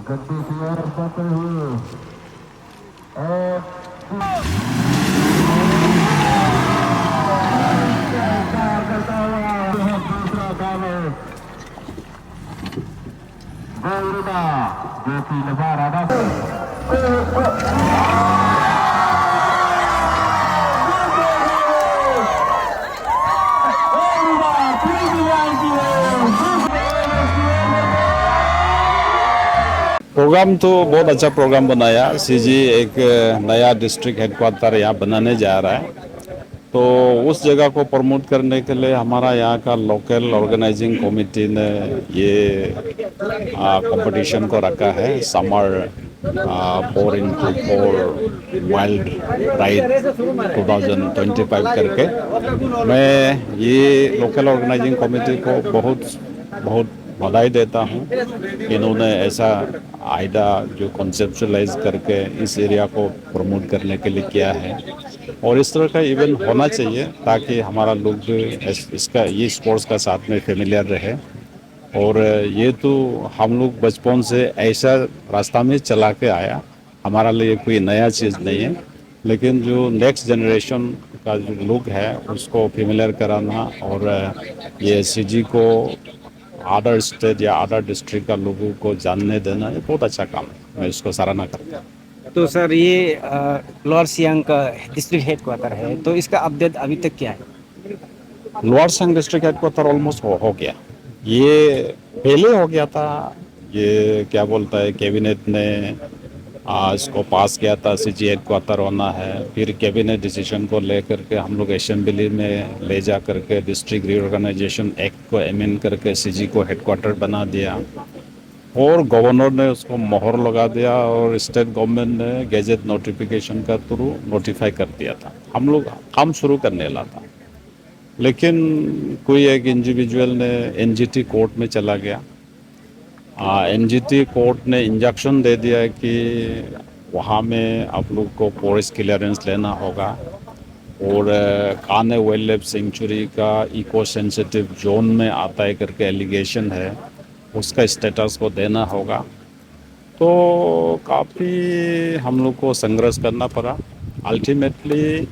गद्दी की ओर बढ़ते हुए और दूसरा काम है गौरदा जो कि लगा रहा था प्रोग्राम तो बहुत अच्छा प्रोग्राम बनाया। सीजी एक नया डिस्ट्रिक्ट हेडक्वार्टर यहाँ बनाने जा रहा है, तो उस जगह को प्रमोट करने के लिए हमारा यहाँ का लोकल ऑर्गेनाइजिंग कमेटी ने ये कंपटीशन को रखा है। समर 4x4 वाइल्ड राइड 2025 करके। मैं ये लोकल ऑर्गेनाइजिंग कमेटी को बहुत बधाई देता हूँ। इन्होंने ऐसा आइडिया जो कॉन्सेप्चुअलाइज करके इस एरिया को प्रमोट करने के लिए किया है, और इस तरह का इवेंट होना चाहिए ताकि हमारा लोग भी इसका ये स्पोर्ट्स का साथ में फेमिलियर रहे। और ये तो हम लोग बचपन से ऐसा रास्ता में चला के आया, हमारा लिए कोई नया चीज़ नहीं है, लेकिन जो नेक्स्ट जनरेशन का जो लोग है उसको फेमिलियर कराना और ये सीजी को अदर स्टेट या अदर डिस्ट्रिक्ट का लोगों को जानने देना, ये बहुत अच्छा काम है। मैं इसको सराहना करता हूँ। तो सर ये लोअर सियांग का डिस्ट्रिक्ट हेडक्वार्टर है, तो इसका अपडेट अभी तक क्या है? Lower Siang district headquarter almost हो गया। ये पहले हो गया था, ये क्या बोलता है कैबिनेट ने इसको पास किया था, सीजी हेडक्वार्टर होना है। फिर कैबिनेट डिसीजन को लेकर के हम लोग असेंबली में ले जा करके डिस्ट्रिक्ट रीऑर्गेनाइजेशन एक्ट को अमेंड करके सीजी को हेडक्वार्टर बना दिया, और गवर्नर ने उसको मोहर लगा दिया और स्टेट गवर्नमेंट ने गैजेट नोटिफिकेशन का थ्रू नोटिफाई कर दिया था। हम लोग काम शुरू करने लगा था, लेकिन कोई एक इंडिविजुअल ने एनजीटी कोर्ट में चला गया। एनजीटी कोर्ट ने इंजक्शन दे दिया है कि वहाँ में आप लोग को फॉरेस्ट क्लियरेंस लेना होगा, और कान्हे वाइल्ड लाइफ सेंचुरी का इको सेंसिटिव जोन में आता है करके एलिगेशन है, उसका स्टेटस को देना होगा। तो काफ़ी हम लोग को संघर्ष करना पड़ा। अल्टीमेटली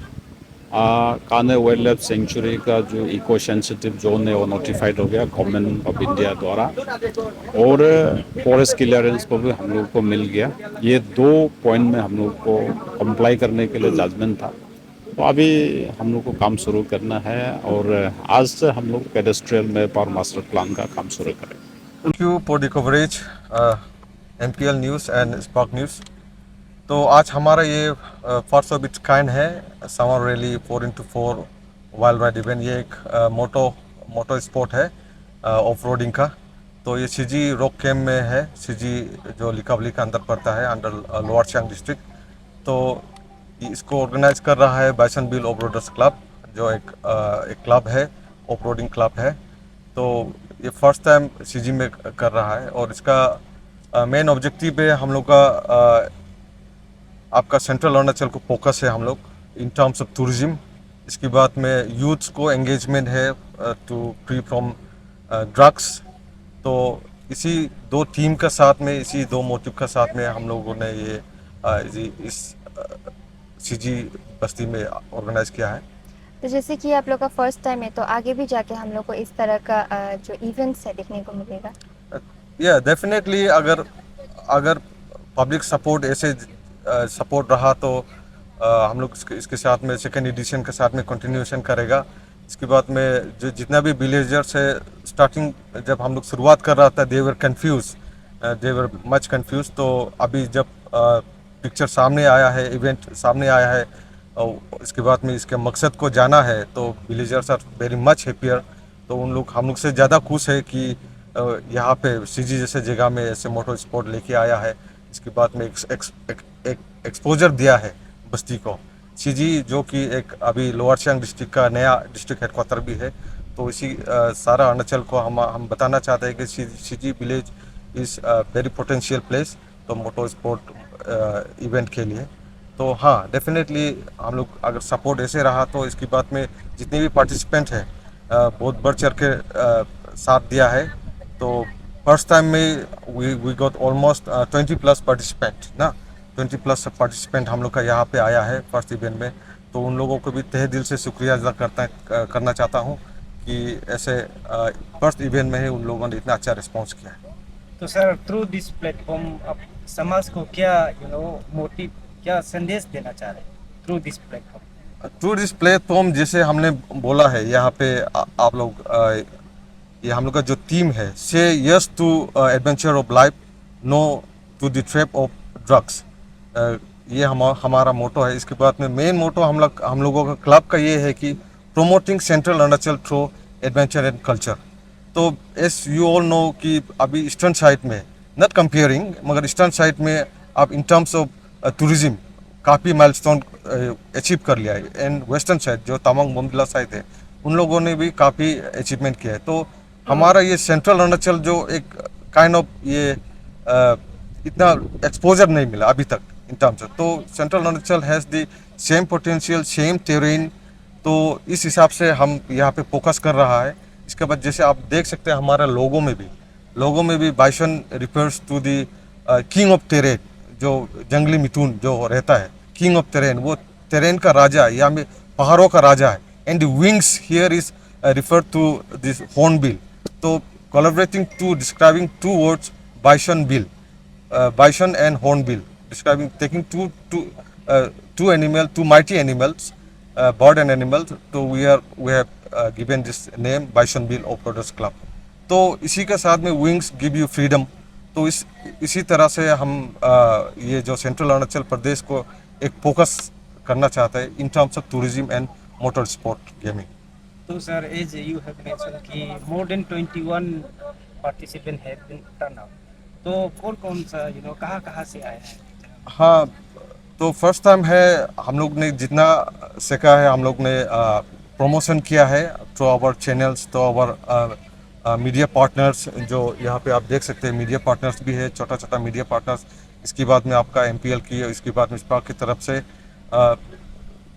कान्हे वाइल्ड लाइफ सेंचुरी का जो इको सेंसिटिव जोन है वो नोटिफाइड हो गया गवर्नमेंट ऑफ इंडिया द्वारा, और फॉरेस्ट क्लियरेंस को भी हम लोग को मिल गया। ये 2 पॉइंट में हम लोग को कंप्लाई करने के लिए जजमेंट था। तो अभी हम लोग को काम शुरू करना है, और आज से हम लोग पेडेस्ट्रियल मैप और मास्टर प्लान का काम शुरू करें। Thank you for the coverage, MPL News and Spark News. तो आज हमारा ये फर्स्ट ऑफ इट्स काइंड है summer rally 4x4 wild ride event. ये एक मोटो स्पोर्ट है ऑफ रोडिंग का। तो ये सीजी रॉक कैम्प में है। सीजी जो लिकावली का अंदर पड़ता है, अंडर लोअर सियांग डिस्ट्रिक्ट। तो इसको ऑर्गेनाइज कर रहा है bison bill of roaders club, जो एक क्लब है, ऑफ रोडिंग क्लब है। तो ये फर्स्ट टाइम सीजी में कर रहा है और इसका मेन ऑब्जेक्टिव है हम लोग का आपका सेंट्रल अरुणाचल को फोकस है हम लोग इन टर्म्स ऑफ टूरिज्म। इसके बाद में यूथ को एंगेजमेंट है टू फ्री फ्रॉम ड्रग्स। तो इसी दो थीम का साथ में, इसी दो मोटिव का साथ में हम लोगों ने ये इस सीजी बस्ती में ऑर्गेनाइज किया है। तो जैसे कि आप लोग का फर्स्ट टाइम है, तो आगे भी जाके हम लोग को इस तरह का जो इवेंट्स है देखने को मिलेगा। या डेफिनेटली अगर पब्लिक सपोर्ट ऐसे सपोर्ट रहा तो हम लोग इसके साथ में सेकेंड एडिशन के साथ में कंटिन्यूएशन करेगा। इसके बाद में जो जितना भी विलेजर्स है, स्टार्टिंग जब हम लोग शुरुआत कर रहा था दे वर मच कंफ्यूज। तो अभी जब पिक्चर सामने आया है, इवेंट सामने आया है और इसके बाद में इसके मकसद को जाना है, तो villagers are very much happier. तो हम लोग से ज़्यादा खुश है कि यहाँ पे सीजी जैसे जगह में ऐसे मोटर स्पोर्ट लेके आया है। इसके बाद में एक एक्सपोजर दिया है बस्ती को। सीजी जो कि एक अभी लोअर सियांग डिस्ट्रिक्ट का नया डिस्ट्रिक्ट हेडक्वार्टर भी है। तो इसी सारा अरुणाचल को हम बताना चाहते हैं कि CG village is very potential place तो मोटर स्पोर्ट इवेंट के लिए। तो हाँ, डेफिनेटली हम लोग अगर सपोर्ट ऐसे रहा तो इसके बाद में जितने भी पार्टिसिपेंट हैं बहुत बढ़ चढ़ के साथ दिया है। तो फर्स्ट टाइम में वी गॉट ऑलमोस्ट 20+ पार्टिसिपेंट ना, 20+ पार्टिसिपेंट हम लोग का यहाँ पे आया है फर्स्ट इवेंट में। तो उन लोगों को भी तहे दिल से शुक्रिया अदा करना चाहता हूँ कि ऐसे फर्स्ट इवेंट में ही उन लोगों ने इतना अच्छा रिस्पॉन्स किया है। तो सर, थ्रू दिस प्लेटफॉर्म आप समाज को क्या मोटिव, क्या संदेश देना चाह रहे हैं through this platform? Through this platform जैसे हमने बोला है यहाँ पे आप लोग ये हम लोग का जो थीम है, से yes to adventure of life, no to the trap of drugs, ये हमारा मोटो है। इसके बाद में मेन मोटो हम लोगों का क्लब का ये है कि promoting central Arunachal through adventure and culture. तो एस यू ऑल नो कि अभी ईस्टर्न साइड में, नॉट कंपेयरिंग, मगर ईस्टर्न साइड में आप इन टर्म्स ऑफ टूरिज्म काफ़ी माइलस्टोन अचीव कर लिया है। एंड वेस्टर्न साइड जो तवांग बोमडिला साइड है, उन लोगों ने भी काफ़ी अचीवमेंट किया है। तो हमारा ये सेंट्रल अरुणाचल जो एक काइंड ऑफ ये इतना एक्सपोजर नहीं मिला अभी तक इन टर्म्स ऑफ। तो central Arunachal has the same potential, same terrain. तो इस हिसाब से हम यहाँ पे फोकस कर रहा है। इसके बाद जैसे आप देख सकते हैं हमारा लोगों में भी bison refers to the king of terrain, जो जंगली मिथुन जो रहता है, किंग ऑफ टेरेन, वो टेरेन का राजा है, या में पहाड़ों का राजा है। And the wings here is refer to this hornbill. तो collaborating to describing two words bison and hornbill, describing taking two animal, two mighty animals, bird and animals. So we have given this name bison bill of Roaders Club. तो इसी के साथ में wings give you freedom। तो इसी तरह से हम ये जो सेंट्रल अरुणाचल प्रदेश को एक फोकस करना चाहते हैं in terms of tourism and motor sport gaming. तो sir, as you have mention कि more than 21 participant have been turn out, तो कौन सा कहाँ से आए हैं? हाँ, तो फर्स्ट टाइम है हम लोग ने जितना सीखा है हम लोग ने प्रमोशन किया है थ्रू आवर चैनल्स, तो आवर मीडिया पार्टनर्स, जो यहाँ पे आप देख सकते हैं मीडिया पार्टनर्स भी है, छोटा छोटा मीडिया पार्टनर्स। इसके बाद में आपका MPL की, इसके बाद में स्पार्क की तरफ से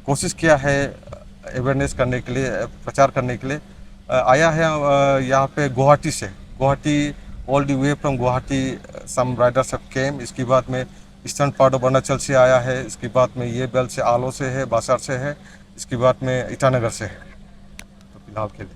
कोशिश किया है अवेयरनेस करने के लिए, प्रचार करने के लिए आया है यहाँ पे गुवाहाटी से। Guwahati all the way from Guwahati some riders have came. इसके बाद में ईस्टर्न पार्ट ऑफ अरुणाचल से आया है। इसके बाद में ये बेल्ट से, आलो से है, बासार से है। इसके बाद में ईटानगर से है। तो फिलहाल के लिए